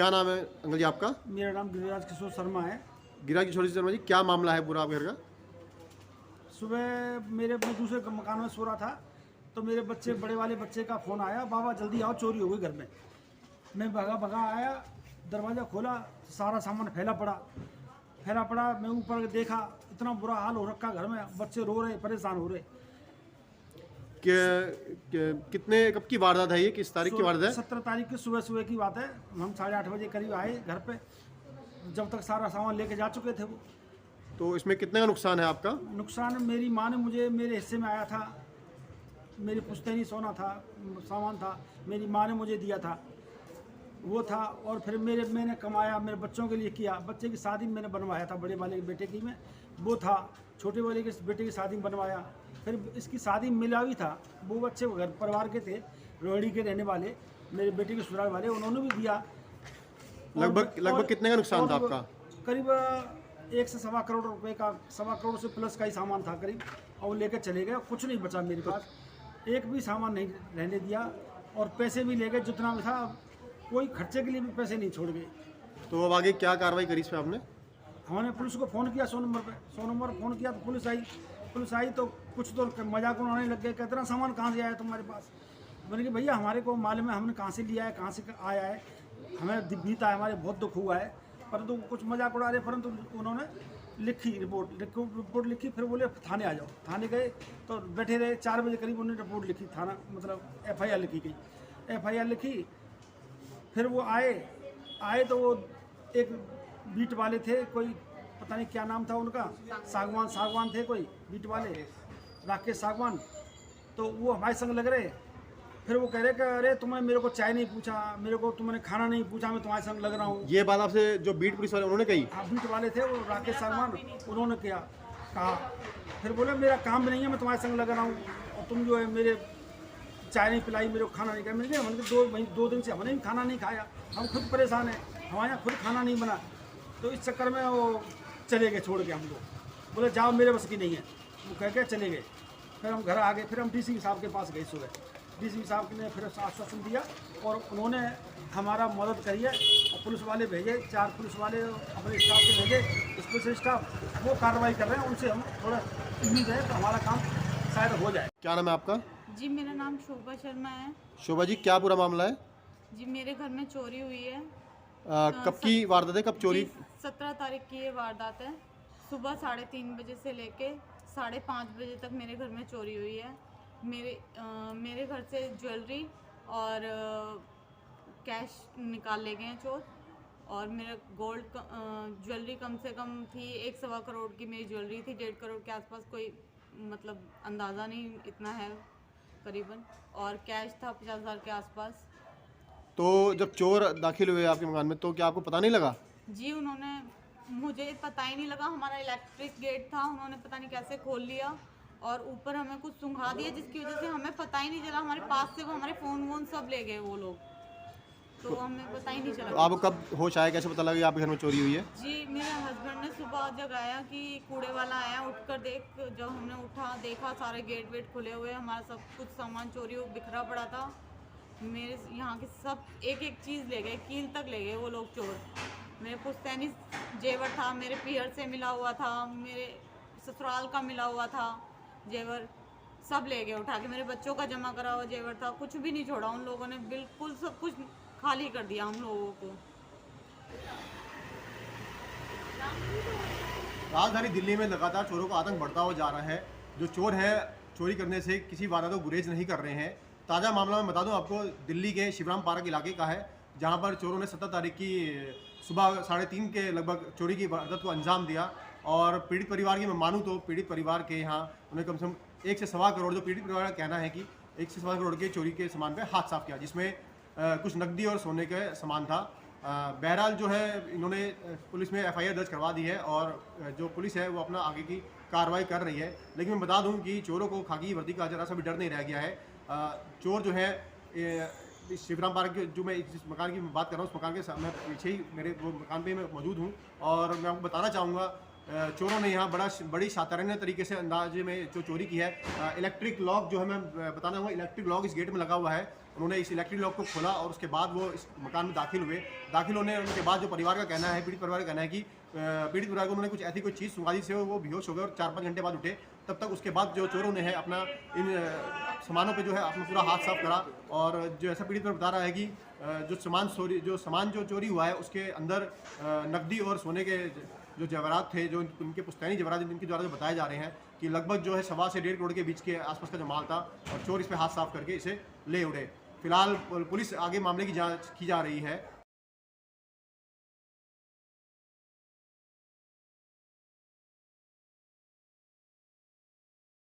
क्या नाम है अंकल जी आपका? मेरा नाम गिरिराज किशोर शर्मा है। गिरिराज किशोर शर्मा जी, क्या मामला है पूरा आपके घर का? सुबह मैं दूसरे मकान में सो रहा था तो मेरे बड़े वाले बच्चे का फ़ोन आया, बाबा जल्दी आओ चोरी हो गई घर में। मैं भगा भगा आया, दरवाज़ा खोला, सारा सामान फैला पड़ा। मैं ऊपर देखा, इतना बुरा हाल हो रखा घर में, बच्चे रो रहे, परेशान हो रहे। कितने कब की वारदात है ये? किस तारीख की वारदात है? 17 तारीख की सुबह सुबह की बात है। हम 8:30 बजे करीब आए घर पे, जब तक सारा सामान लेके जा चुके थे वो। तो इसमें कितने का नुकसान है आपका? नुकसान मेरी माँ ने मुझे मेरे हिस्से में आया था, मेरी पुश्तैनी सोना था, सामान था, मेरी माँ ने मुझे दिया था, वो था। और फिर मैंने कमाया, मेरे बच्चों के लिए किया। बच्चे की शादी में मैंने बनवाया था, बड़े वाले के बेटे की में वो था, छोटे वाले के बेटे की शादी में बनवाया। फिर इसकी शादी मिला भी था, वो बच्चे घर परिवार के थे, रोहिणी के रहने वाले, मेरे बेटे के ससुराल वाले, उन्होंने भी दिया। लगभग कितने का नुकसान था आपका? करीब 1 से सवा करोड़ रुपए का, सवा करोड़ से प्लस का ही सामान था करीब, और वो लेकर चले गए। कुछ नहीं बचा मेरे पास, एक भी सामान नहीं रहने दिया, और पैसे भी ले गए जितना भी था, कोई खर्चे के लिए भी पैसे नहीं छोड़ गए। तो अब आगे क्या कार्रवाई करी इस पर आपने? हमने पुलिस को फ़ोन किया, 100 नंबर फ़ोन किया तो पुलिस आई तो कुछ तो मजाक उड़ाने लग गए, कहते इतना सामान कहाँ से आया तुम्हारे पास? मैंने कहा भैया हमारे को मालूम है हमने कहाँ से लिया है, कहाँ से आया है, हमें बीता है, हमारे बहुत दुख हुआ है, परंतु कुछ मजाक उड़ा रहे। परंतु उन्होंने रिपोर्ट लिखी, फिर बोले थाने आ जाओ। थाने गए तो बैठे रहे, 4 बजे करीब उन्होंने रिपोर्ट लिखी, थाना मतलब FIR लिखी गई। FIR लिखी, फिर वो आए तो वो एक बीट वाले थे, कोई पता नहीं क्या नाम था उनका, सागवान थे कोई बीट वाले, राकेश सागवान। तो वो हमारे संग लग रहे। फिर वो कह रहे कि अरे तुमने मेरे को चाय नहीं पूछा, मेरे को तुमने खाना नहीं पूछा, मैं तुम्हारे संग लग रहा हूँ। ये बात आपसे जो बीट पुलिस वाले उन्होंने कही? हाँ, बीट वाले थे वो, राकेश सागवान, उन्होंने कहा। फिर बोले मेरा काम भी नहीं है, मैं तुम्हारे संग लग रहा हूँ, और तुम जो है मेरे चाय नहीं पिलाई, मेरे को खाना नहीं खाया। मैंने कहा 2 दिन से हमने भी खाना नहीं खाया, हम खुद परेशान हैं, हमारे यहाँ खुद खाना नहीं बना। तो इस चक्कर में वो चले गए छोड़ के हमको, बोले जाओ मेरे बस की नहीं है, वो कह के चले गए। फिर हम घर आ गए, फिर हम DC साहब के पास गए सुबह। DC साहब ने फिर आश्वासन दिया और उन्होंने हमारा मदद करी है, और पुलिस वाले भेजे, 4 पुलिस वाले अपने स्टाफ से भेजे, स्पेशल स्टाफ, वो कार्रवाई कर रहे हैं। उनसे हम थोड़ा उम्मीद है तो हमारा काम शायद हो जाए। क्या नाम है आपका? जी मेरा नाम शोभा शर्मा है। शोभा जी, क्या पूरा मामला है? जी मेरे घर में चोरी हुई है। कब की वारदात है, कब चोरी? 17 तारीख की ये वारदात है। सुबह 3:30 बजे से लेके 5:30 बजे तक मेरे घर में चोरी हुई है। मेरे घर से ज्वेलरी और कैश निकाल ले गए हैं चोर, और मेरा गोल्ड ज्वेलरी कम से कम थी 1 सवा करोड़ की मेरी ज्वेलरी थी, 1.5 करोड़ के आसपास, कोई मतलब अंदाज़ा नहीं इतना है करीबन, और कैश था 50,000 के आसपास। तो जब चोर दाखिल हुए आपके मकान में तो क्या आपको पता नहीं लगा? जी मुझे पता ही नहीं लगा, हमारा इलेक्ट्रिक गेट था, उन्होंने पता नहीं कैसे खोल लिया और ऊपर हमें कुछ सुंघा दिया, जिसकी वजह से हमें पता ही नहीं चला। हमारे पास से वो हमारे फ़ोन वोन सब ले गए वो लोग, तो हमें पता ही नहीं चला। तो आपको कब होश आया, कैसे पता लगा कि आपके घर में चोरी हुई है? जी मेरे हस्बैंड ने सुबह जगाया कि कूड़े वाला आया, उठकर देख। जब हमने उठा देखा सारे गेट वेट खुले हुए, हमारा सब कुछ सामान चोरी हो बिखरा पड़ा था। मेरे यहाँ की सब एक चीज़ ले गए, कील तक ले गए वो लोग चोर। मेरे पुश्तैनी जेवर था, मेरे पीहर से मिला हुआ था, मेरे ससुराल का मिला हुआ था जेवर, सब ले गए उठा के। मेरे बच्चों का जमा करा हुआ जेवर था, कुछ भी नहीं छोड़ा उन लोगों ने, बिल्कुल सब कुछ खाली कर दिया हम लोगों को। राजधानी दिल्ली में लगातार चोरों का आतंक बढ़ता हुआ जा रहा है। जो चोर हैं चोरी करने से किसी वारदात को गुरेज नहीं कर रहे हैं। ताज़ा मामला मैं बता दूं आपको, दिल्ली के शिवराम पार्क इलाके का है, जहां पर चोरों ने 17 तारीख की सुबह 3:30 के लगभग चोरी की वारदात को अंजाम दिया। और पीड़ित परिवार की मैं मानूं तो पीड़ित परिवार के यहाँ उन्हें कम से कम 1 से सवा करोड़, जो पीड़ित परिवार का कहना है कि 1 से सवा करोड़ के चोरी के सामान पे हाथ साफ किया, जिसमें कुछ नकदी और सोने का सामान था। बहरहाल जो है इन्होंने पुलिस में FIR दर्ज करवा दी है, और जो पुलिस है वो अपना आगे की कार्रवाई कर रही है। लेकिन मैं बता दूं कि चोरों को खाकी वर्दी का जरा सा भी डर नहीं रह गया है। चोर जो है शिवराम पार्क के, जो मैं जिस मकान की बात कर रहा हूँ, उस मकान के सामने पीछे ही मेरे वो मकान पे मैं मौजूद हूँ, और मैं आपको बताना चाहूँगा चोरों ने यहाँ बड़ी शातिराना तरीके से अंदाजे में जो चोरी की है। इलेक्ट्रिक लॉक जो है, मैं बताना चाहूँगा, इलेक्ट्रिक लॉक इस गेट में लगा हुआ है। उन्होंने इस इलेक्ट्रिक लॉक को खोला और उसके बाद वो इस मकान में दाखिल हुए। दाखिल होने उनके बाद जो परिवार का कहना है, पीड़ित परिवार का कहना है कि पीड़ित परिवार को उन्होंने कुछ ऐसी कोई चीज़ सुंघा दी से वो बेहोश हो गए और 4-5 घंटे बाद उठे। तब तक उसके बाद जो चोरों ने है अपना इन सामानों पे जो है अपना पूरा हाथ साफ करा। और जो ऐसा पीड़ित परिवार बता रहा है कि जो सामान चोरी हुआ है उसके अंदर नकदी और सोने के जो जेवरात थे, जो उनके पुश्तैनी जेवरात जिनके द्वारा जो बताए जा रहे हैं कि लगभग जो है 1.25 से 1.5 करोड़ के बीच के आसपास का जो माल था, और चोर इस पे हाथ साफ करके इसे ले उड़े। फिलहाल पुलिस आगे मामले की जांच की जा रही है।